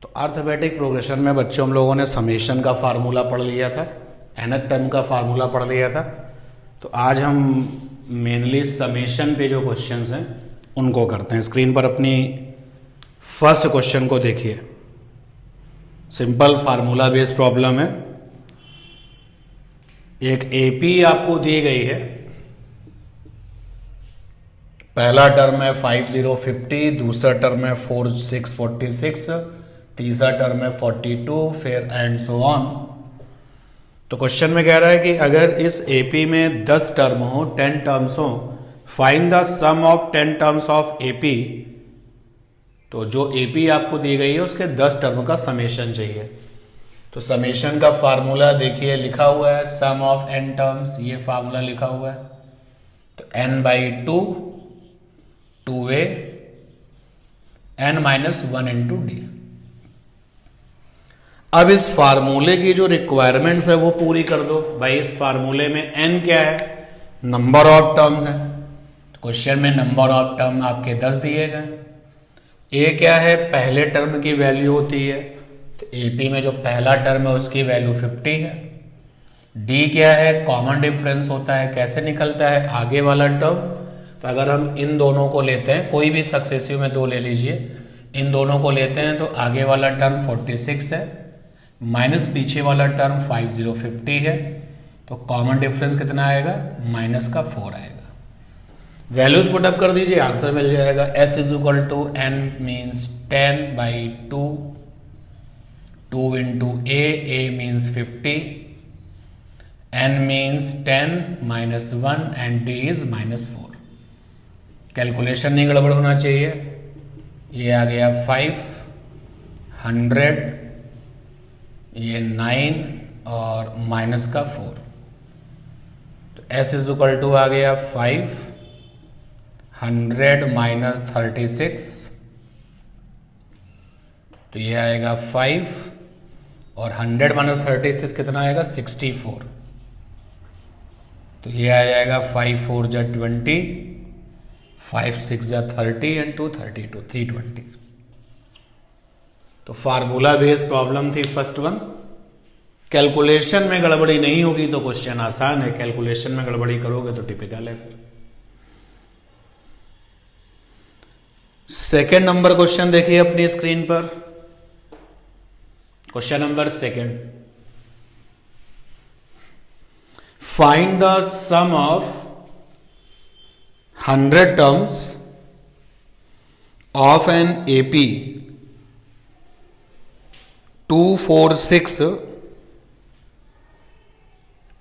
तो arithmetic progression में बच्चों हम लोगों ने समेशन का फार्मूला पढ़ लिया था, nth टर्म का फार्मूला पढ़ लिया था। तो आज हम मेनली समेशन पे जो क्वेश्चंस हैं उनको करते हैं। स्क्रीन पर अपनी फर्स्ट क्वेश्चन को देखिए। सिंपल फार्मूला बेस्ड प्रॉब्लम है। एक एपी आपको दी गई है। पहला टर्म है 5050, दूसरा टर्म है 4646, तीसरा टर्म है 42, फिर एंड सो ऑन। तो क्वेश्चन में कह रहा है कि अगर इस एपी में 10 टर्म हो, 10 टर्म्स हो, find the sum of 10 terms of AP. तो जो एपी आपको दी गई है उसके 10 टर्म का समेशन चाहिए। तो समेशन का फार्मूला देखिए लिखा हुआ है, सम ऑफ n टर्म्स, ये फार्मूला लिखा हुआ है। तो n/2 2a n-1 into D. अब इस फार्मूले की जो रिक्वायरमेंट्स है वो पूरी कर दो भाई। इस फार्मूले में n क्या है? नंबर ऑफ टर्म्स है। तो क्वेश्चन में नंबर ऑफ टर्म आपके 10 दिए गए। a क्या है? पहले टर्म की वैल्यू होती है। तो एपी में जो पहला टर्म है उसकी वैल्यू 50 है। d क्या है? कॉमन डिफरेंस होता है। कैसे निकलता है? आगे वाला टर्म। तो अगर हम इन दोनों को लेते हैं, कोई भी सक्सेसिव में दो ले लीजिए, इन दोनों को लेते हैं तो आगे वाला टर्म 46 है माइनस पीछे वाला टर्म 5050 है। तो कॉमन डिफरेंस कितना आएगा? -4 आएगा। वैल्यूज पुटअप कर दीजिए, आंसर मिल जाएगा। s is equal to n means 10/2, 2 into a means 50, n means 10 -1 and d is -4। Calculation नहीं गड़बड़ होना चाहिए। ये आ गया 500, ये 9 और -4। तो s इज इक्वल टू आ गया 500 - 36। तो ये आएगा 5 और 100 - 36 कितना आएगा? 64। तो ये आ जाएगा 5 4 जा 20, 5 6 जा 30 एंड 2 32 320। तो फार्मूला बेस्ड प्रॉब्लम थी फर्स्ट वन। कैलकुलेशन में गड़बड़ी नहीं होगी तो क्वेश्चन आसान है, कैलकुलेशन में गड़बड़ी करोगे तो टिपिकल है। सेकेंड नंबर क्वेश्चन देखिए अपनी स्क्रीन पर। Question number second, find the sum of 100 terms of an AP 246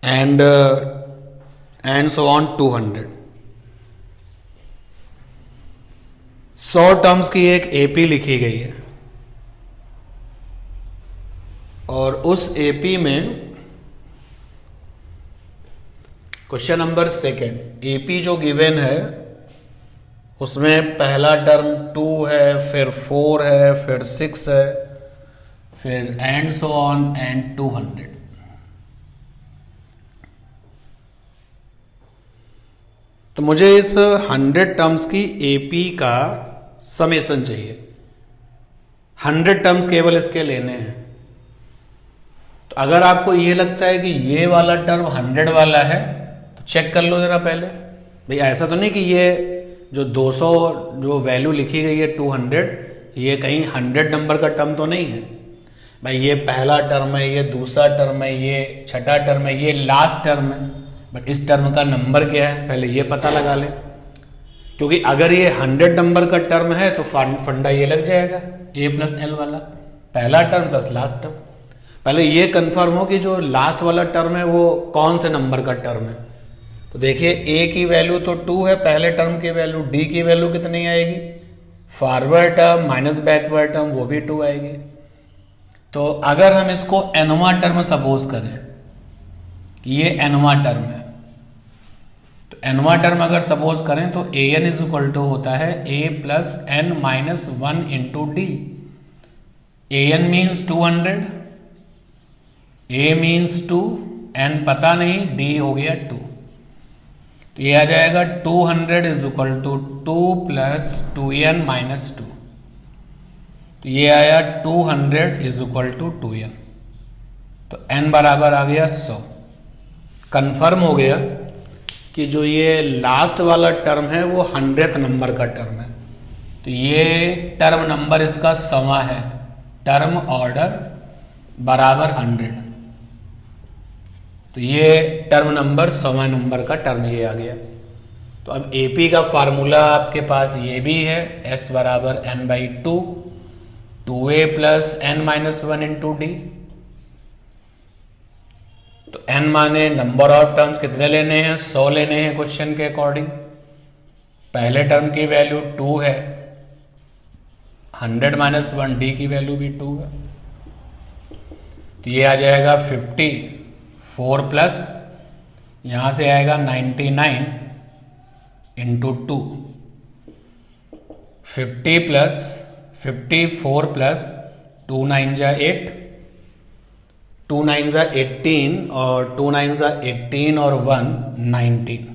and so on 200। 100 terms की एक एपी लिखी गई है और उस एपी में क्वेश्चन नंबर सेकेंड, एपी जो गिवन है उसमें पहला टर्म 2 है, फिर 4 है, फिर 6 है, फिर एंड सो ऑन एंड 200। तो मुझे इस 100 टर्म्स की एपी का समेशन चाहिए। 100 टर्म्स केवल इसके लेने हैं। तो अगर आपको ये लगता है कि ये वाला टर्म 100 वाला है तो चेक कर लो जरा पहले। भाई ऐसा तो नहीं कि ये जो 200 जो वैल्यू लिखी गई है 200, ये कहीं 100 नंबर का टर्म तो नहीं है। भाई ये पहला टर्म है, ये दूसरा टर्म है, ये छठा टर्म है, ये लास्ट टर्म है, बट इस टर्म का नंबर क्या है पहले ये पता लगा ले। क्योंकि अगर ये 100 नंबर का टर्म है तो फंडा ये लग जाएगा a+l वाला, पहला टर्म प्लस लास्ट टर्म। पहले ये कंफर्म हो कि जो लास्ट वाला टर्म है वो कौन से नंबर का टर्म है। तो देखिए a की वैल्यू तो 2 है पहले टर्म की वैल्यू, d की वैल्यू कितनी आएगी? Forward term minus backward term वो भी 2 आएगी। तो अगर हम इसको nवा टर्म सपोज करें कि ये nवा टर्म है, तो nवा टर्म अगर सपोज करें तो an इज इक्वल टू होता है a plus n-1 into D. an means 200, a means 2, n पता नहीं, d हो गया 2। तो ये आ जाएगा 200 is equal to 2 plus 2n minus 2। तो ये आया 200 इज इक्वल टू 2n, तो n बराबर आ गया 100। कंफर्म हो गया कि जो ये लास्ट वाला टर्म है वो 100th नंबर का टर्म है, तो ये टर्म नंबर इसका 100वां है, टर्म ऑर्डर बराबर 100, तो ये टर्म नंबर 100वां नंबर का टर्म ये आ गया। तो अब एपी का फार्मूला आपके पास ये भी है, s बराबर n/2, 2a plus n-1 into D. तो n माने नंबर ऑफ टर्म्स कितने लेने हैं, 100 लेने हैं क्वेश्चन के अकॉर्डिंग। पहले टर्म की वैल्यू 2 है, 100 - 1 डी की वैल्यू भी 2 है, तो ये आ जाएगा 54 प्लस यहां से आएगा 99 इंटू 2, 50 प्लस 54 प्लस 2 9 जा 8, 2 9 जा 18 और 2 9 जा 18 और 1 19,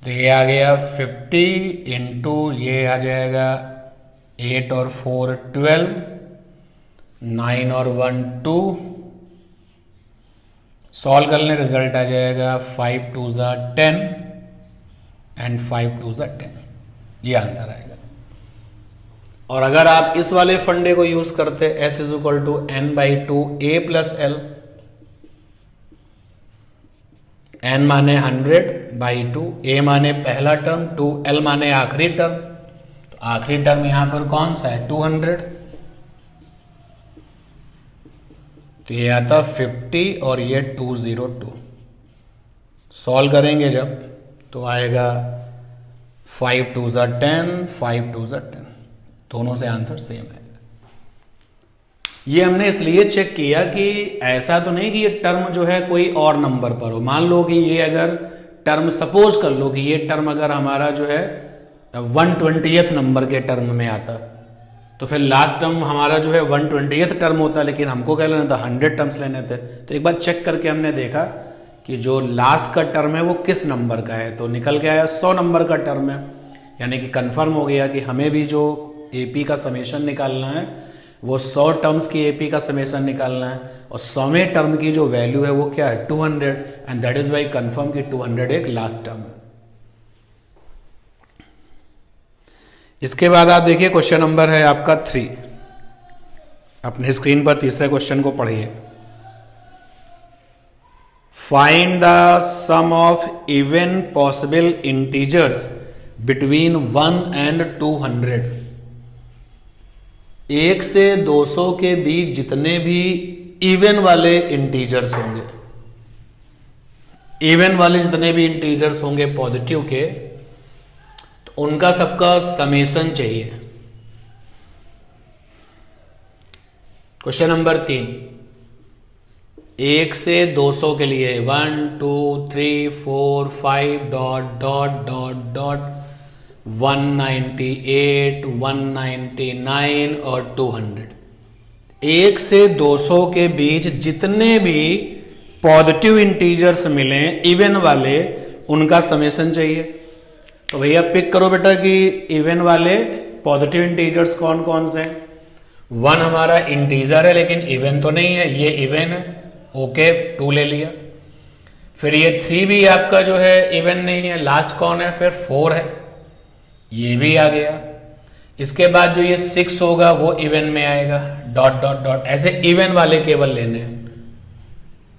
तो ये आ गया 50 इंटू ये आ जाएगा 8 और 4 12, 9 और 1 2, सॉल्व करने रिजल्ट आ जाएगा 5 2 जा 10 एंड 5 2 जा 10, ये आंसर आएगा। और अगर आप इस वाले फंडे को यूज करते s is equal to n/2 a plus l, n माने 100/2, a माने पहला टर्म, 2l माने आखिरी टर्म, तो आखिरी टर्म यहां पर कौन सा है 200, तो ये आता 50 और ये 202, सॉल्व करेंगे जब तो आएगा 5 2 जा 10, 5 2 जा 10, दोनों से आंसर सेम है। ये हमने इसलिए चेक किया कि ऐसा तो नहीं कि ये टर्म जो है कोई और नंबर पर हो। मान लो कि ये अगर टर्म, सपोज कर लो कि ये टर्म अगर हमारा जो है 120th नंबर के टर्म में आता, तो फिर लास्ट टर्म हमारा जो है 120th टर्म होता, लेकिन हमको क्या लेना था 100 टर्म्स लेने थे। तो एक बार चेक करके हमने देखा कि जो लास्ट का टर्म है वो किस नंबर का है, तो निकल के आया 100 नंबर का टर्म है, यानी कि कंफर्म हो गया कि हमें भी जो एपी का समेशन निकालना है वो 100 टर्म्स की एपी का समेशन निकालना है, और 100वें टर्म की जो वैल्यू है वो क्या है 200, and that is why confirm कि 200 एक लास्ट टर्म है। इसके बाद आप देखिए क्वेश्चन नंबर है आपका 3, अपने स्क्रीन पर तीसरे क्वेश्चन को पढ़िए। Find the sum of even possible integers between 1 and 200। 1 से 200 के बीच जितने भी इवन वाले इंटीजर्स होंगे, इवन वाले जितने भी इंटीजर्स होंगे पॉजिटिव के, तो उनका सबका समेशन चाहिए। क्वेश्चन नंबर 3, 1 से 200 के लिए 1 2 3 4 5 डॉट डॉट डॉट डॉट 198 199 और 200। 1 से 200 के बीच जितने भी पॉजिटिव इंटीजर्स मिले इवन वाले, उनका समेशन चाहिए। तो भैया पिक करो बेटा कि इवन वाले पॉजिटिव इंटीजर्स कौन कौन से हैं। 1 हमारा इंटीजर है लेकिन इवन तो नहीं है, ये इवन है, ओके 2 ले लिया। फिर ये 3 भी आपका जो है इवन नहीं है, लास्ट कौन है फिर 4 है, ये भी आ गया। इसके बाद जो ये 6 होगा वो इवन में आएगा, डॉट डॉट डॉट, ऐसे इवन वाले केवल लेने हैं।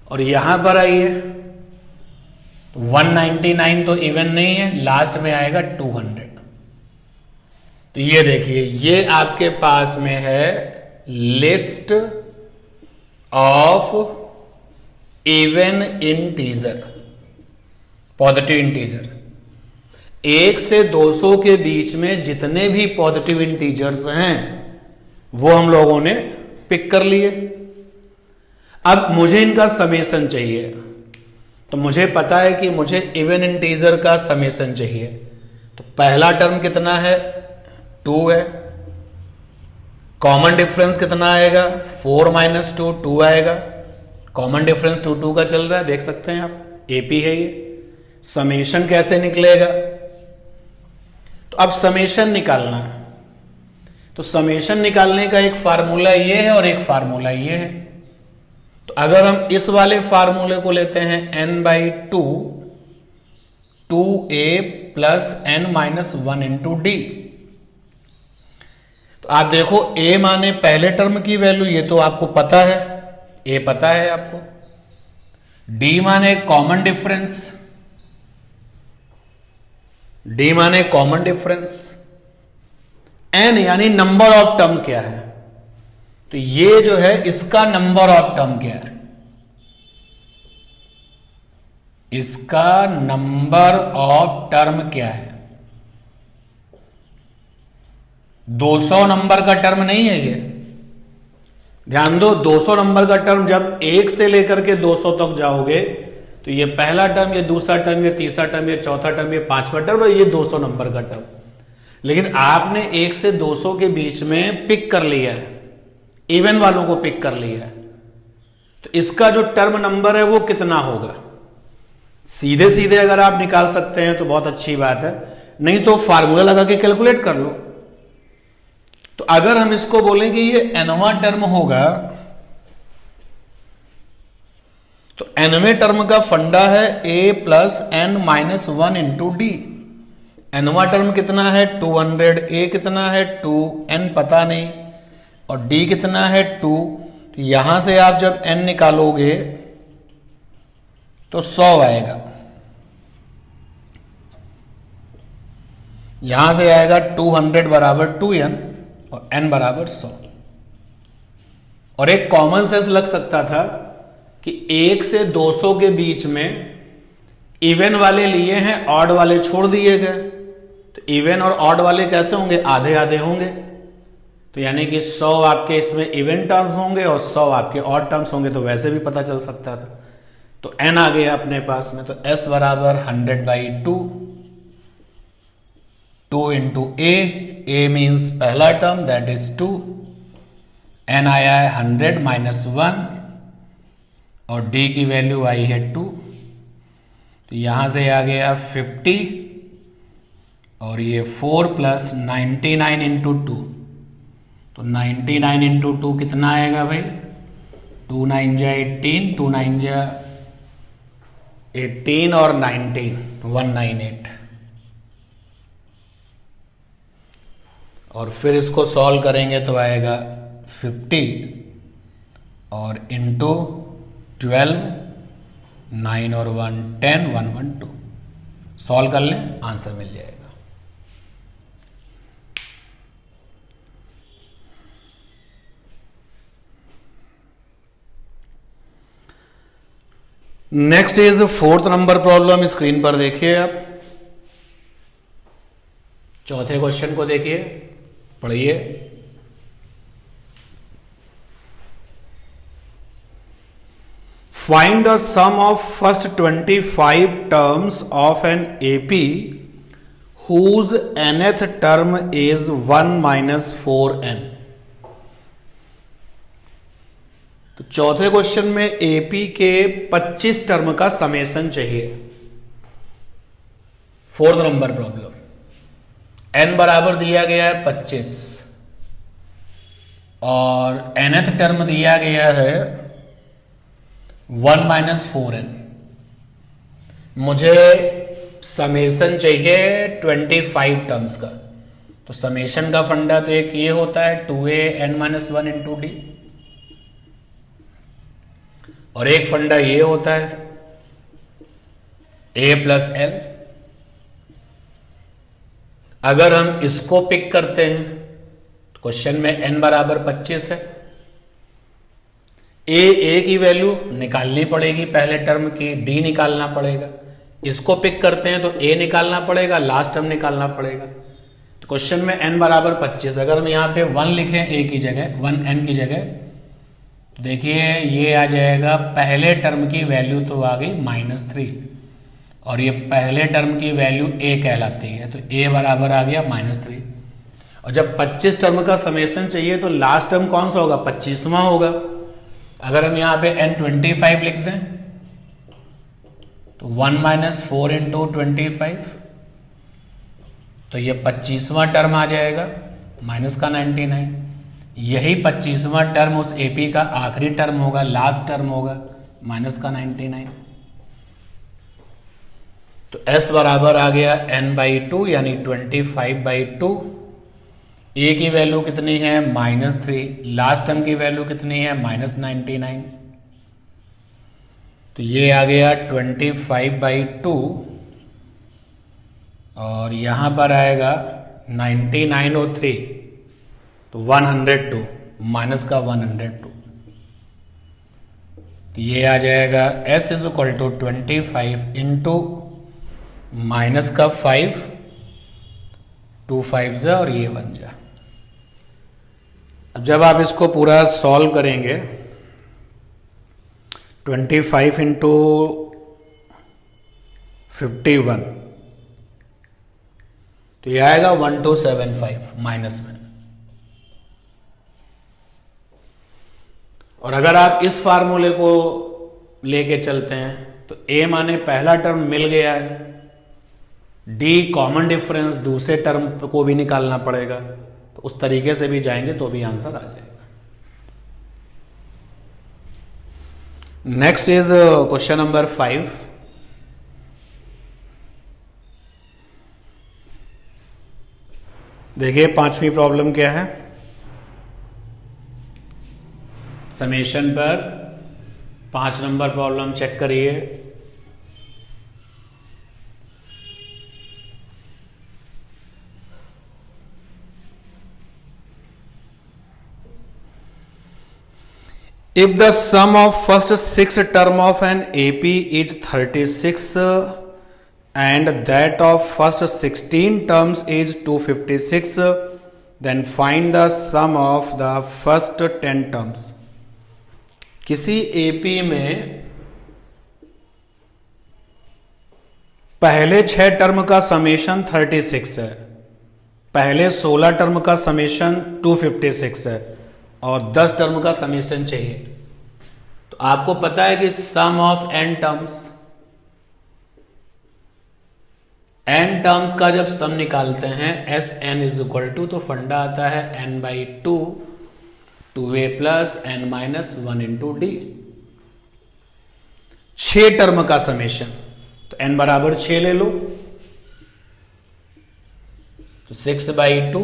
और यहां पर आइए 199 तो इवन नहीं है, लास्ट में आएगा 200। तो ये देखिए ये आपके पास में है list of even integer, positive integer. 1 से 200 के बीच में जितने भी पॉजिटिव इंटीजर्स हैं वो हम लोगों ने पिक कर लिए। अब मुझे इनका समेशन चाहिए, तो मुझे पता है कि मुझे इवन इंटीजर का समेशन चाहिए। तो पहला टर्म कितना है 2 है, कॉमन डिफरेंस कितना आएगा 4 - 2 2 आएगा, कॉमन डिफरेंस 2 2 का चल रहा है, देख सकते हैं आप, एपी है ये। समेशन कैसे निकलेगा, तो अब समेशन निकालना है। तो समेशन निकालने का एक फार्मूला ये है और एक फार्मूला ये है। तो अगर हम इस वाले फार्मूले को लेते हैं n/2 2a plus n-1 into D. तो आप देखो a माने पहले टर्म की वैल्यू, ये तो आपको पता है, a पता है आपको। d माने कॉमन डिफरेंस, d माने कॉमन डिफरेंस, n यानी नंबर ऑफ टर्म्स क्या है, तो ये जो है इसका नंबर ऑफ टर्म क्या है, इसका नंबर ऑफ टर्म क्या है। 200 नंबर का टर्म नहीं है ये, ध्यान दो। 200 नंबर का टर्म जब 1 से लेकर के 200 तक जाओगे तो ये पहला टर्म, ये दूसरा टर्म, ये तीसरा टर्म, ये चौथा टर्म, ये पांचवा टर्म, और ये 200 नंबर का टर्म। लेकिन आपने 1 से 200 के बीच में पिक कर लिया है, इवन वालों को पिक कर लिया है, तो इसका जो टर्म नंबर है वो कितना होगा। सीधे सीधे अगर आप निकाल सकते हैं तो बहुत अच्छी बात है, नहीं तो फार्मूला लगा के कैलकुलेट कर लो। तो अगर हम इसको बोलें कि ये nवां टर्म होगा, तो nवें टर्म का फंडा है a plus n-1 into d. nवां टर्म कितना है 200, a कितना है 2, n पता नहीं, और d कितना है 2। तो यहां से आप जब n निकालोगे तो 100 आएगा, यहां से आएगा 200 बराबर 2n और n बराबर 100। और एक कॉमन सेंस लग सकता था कि 1 से 200 के बीच में इवन वाले लिए हैं, ऑड वाले छोड़ दिए गए। तो इवन और ऑड वाले कैसे होंगे, आधे आधे होंगे। तो यानी कि 100 आपके इसमें इवन टर्म्स होंगे और 100 आपके ऑड टर्म्स होंगे, तो वैसे भी पता चल सकता था। तो n आ गया अपने पास में, तो s बराबर 100/2, 2 इंटू a मीन्स पहला टर्म दैट इज 2, n आया है 100 माइनस 1 और d की वैल्यू आई है 2। तो यहां से आ गया 50 और ये 4 प्लस 99 इंटू 2। तो 99 इंटू 2 कितना आएगा भाई, 2 9 जा 18, 2 9 जा 18 और 19 198। और फिर इसको सॉल्व करेंगे तो आएगा 50 और इंटू 12, 9 और 1 10, 112। सॉल्व कर लें, आंसर मिल जाएगा। Next is 4th number problem. Screen पर देखिए आप, चौथे क्वेश्चन को देखिए, पढ़िए। Find the sum of first 25 terms of an AP whose nth term is 1 minus 4n। तो चौथे क्वेश्चन में एपी के 25 टर्म का समेशन चाहिए। 4th नंबर प्रॉब्लम, n बराबर दिया गया है 25 और nth टर्म दिया गया है 1 माइनस 4n। मुझे समेशन चाहिए 25 टर्म्स का। तो समेशन का फंडा तो एक ये होता है 2a n-1 इंटू डी, और एक फंडा ये होता है a प्लस l। अगर हम इसको पिक करते हैं तो क्वेश्चन में n बराबर 25 है, a की वैल्यू निकालनी पड़ेगी पहले टर्म की, d निकालना पड़ेगा। इसको पिक करते हैं तो a निकालना पड़ेगा, लास्ट टर्म निकालना पड़ेगा। तो क्वेश्चन में n बराबर 25, अगर हम यहां पे 1 लिखें a की जगह, 1n की जगह, तो देखिए ये आ जाएगा पहले टर्म की वैल्यू तो आ गई -3 और ये पहले टर्म की वैल्यू a कहलाती है, तो a बराबर आ गया -3। और जब 25 टर्म का समेशन चाहिए तो लास्ट टर्म कौन सा होगा, 25वां होगा। अगर हम यहां पे n25 लिख दें तो 1 माइनस 4 इंटू 25, तो ये 25वां टर्म आ जाएगा। माइनस का 99, यही 25वां टर्म उस एपी का आखिरी टर्म होगा, लास्ट टर्म होगा, माइनस का 99। तो s बराबर आ गया n/2 यानी 25/2। ए की वैल्यू कितनी है -3, लास्ट टर्म की वैल्यू कितनी है -99। तो ये आ गया 25/2 और यहां पर आएगा 99 और 3 तो 102, माइनस का 102। तो ये आ जाएगा s is equal to 25 into minus का 5, 2 5 जा और ये 1 जा। अब जब आप इसको पूरा सॉल्व करेंगे 25 इंटू 51 तो ये आएगा 1275 माइनस में। और अगर आप इस फार्मूले को लेके चलते हैं तो a माने पहला टर्म मिल गया है, d कॉमन डिफरेंस दूसरे टर्म को भी निकालना पड़ेगा, तो उस तरीके से भी जाएंगे तो भी आंसर आ जाएगा। Next is question number 5। देखिए 5वीं प्रॉब्लम क्या है। समेशन पर 5 नंबर प्रॉब्लम चेक करिए। If the sum of first 6 term of an AP is 36 and that of first 16 terms is 256, then find the sum of the first 10 terms. किसी AP में पहले 6 term का summation 36 है, पहले 16 term का summation 256 है और 10 टर्म का समेशन चाहिए। तो आपको पता है कि सम ऑफ n टर्म्स का जब सम निकालते हैं Sn इज इक्वल टू, तो फंडा आता है n/2 2a plus n-1 into D. 6 term का समेशन, तो n बराबर 6 ले लो, तो 6/2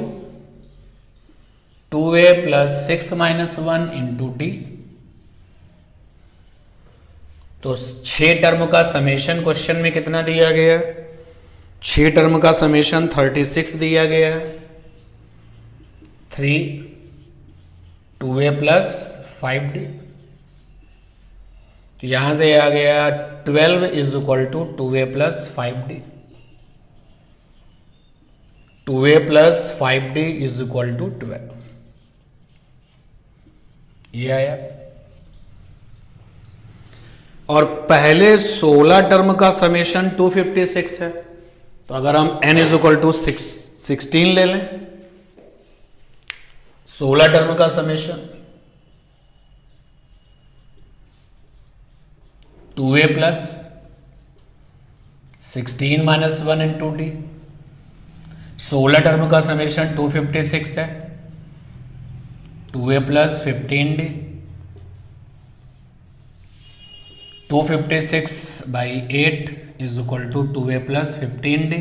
2a प्लस 6-1 इंटू डी। तो 6 टर्म का समेशन क्वेश्चन में कितना दिया गया? 6 टर्म का समेशन 36 दिया गया है। 3 2a प्लस 5d, तो यहां से आ गया 12 is equal to 2a plus 5d। 2a plus 5d is equal to 12, ये आया। और पहले 16 टर्म का समेशन 256 है, तो अगर हम n इज इक्वल टू 16 ले लें, 16 टर्म का summation 2a plus 16-1 into d. 16 term का समेशन 256 है, 2a plus 15d। 256/8 is equal to 2a plus 15d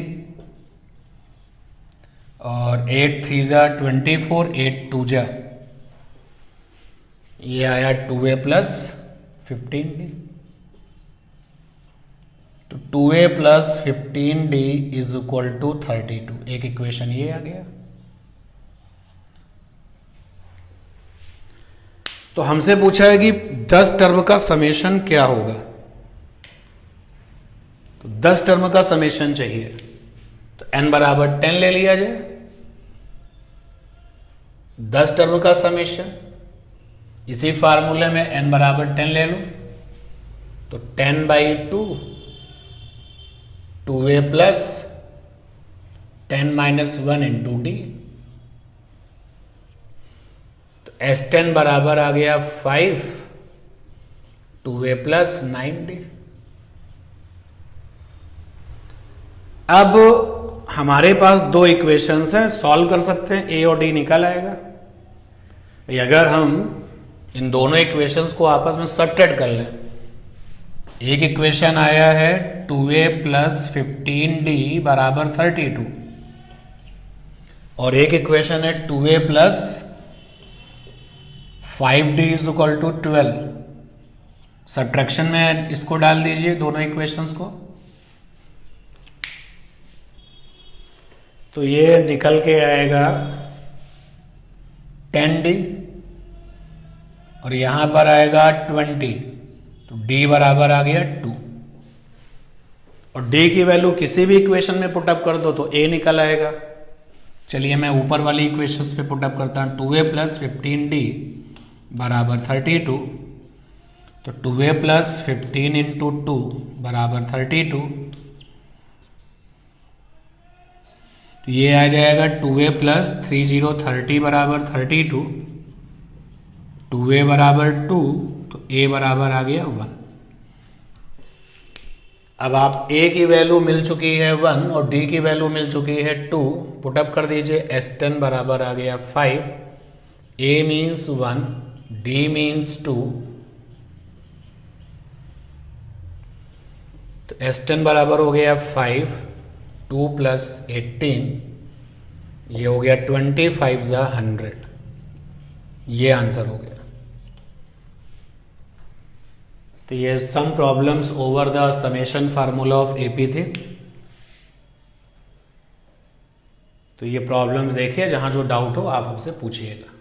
और 8 3 जा 24, 8 2 जा, ये आया 2a प्लस 15d। तो 2a plus 15d is equal to 32, एक इक्वेशन ये आ गया। तो हमसे पूछा है कि 10 टर्म का समेशन क्या होगा, तो 10 टर्म का समेशन चाहिए, तो n बराबर 10 ले लिया जाए। 10 टर्म का समेशन इसी फार्मूले में n बराबर 10 ले लो, तो 10/2 2a plus 10-1 into D. S10 बराबर आ गया 5 2a प्लस 9d। अब हमारे पास दो इक्वेशंस हैं, सॉल्व कर सकते हैं, ए और डी निकल आएगा। अगर हम इन दोनों इक्वेशंस को आपस में सबट्रैक्ट कर लें, एक इक्वेशन आया है 2a प्लस 15d बराबर 32 और एक इक्वेशन है 2a plus 5d is equal to 12। Subtraction में इसको डाल दीजिए दोनों इक्वेशंस को, तो ये निकल के आएगा 10d और यहां पर आएगा 20, तो d बराबर आ गया 2 और d की वैल्यू किसी भी इक्वेशन में पुटअप कर दो तो a निकल आएगा। चलिए मैं ऊपर वाली इक्वेशंस पे पुटअप करता हूं, 2a प्लस 15d बराबर 32, तो 2a प्लस 15 इंटू 2 बराबर 32, तो ये आ जाएगा 2a प्लस 30 बराबर 32, 2a बराबर 2, तो a बराबर आ गया 1। अब आप a की वैल्यू मिल चुकी है 1 और d की वैल्यू मिल चुकी है 2, पुटअप कर दीजिए, s10 बराबर आ गया 5, a मीन्स 1, d मीन्स 2, तो s10 बराबर हो गया 5, 2 प्लस 18, ये हो गया 25 ज़ा 100, ये आंसर हो गया। तो ये some problems over the summation formula of AP थे। तो ये प्रॉब्लम्स देखिए, जहां जो डाउट हो आप हमसे पूछिएगा।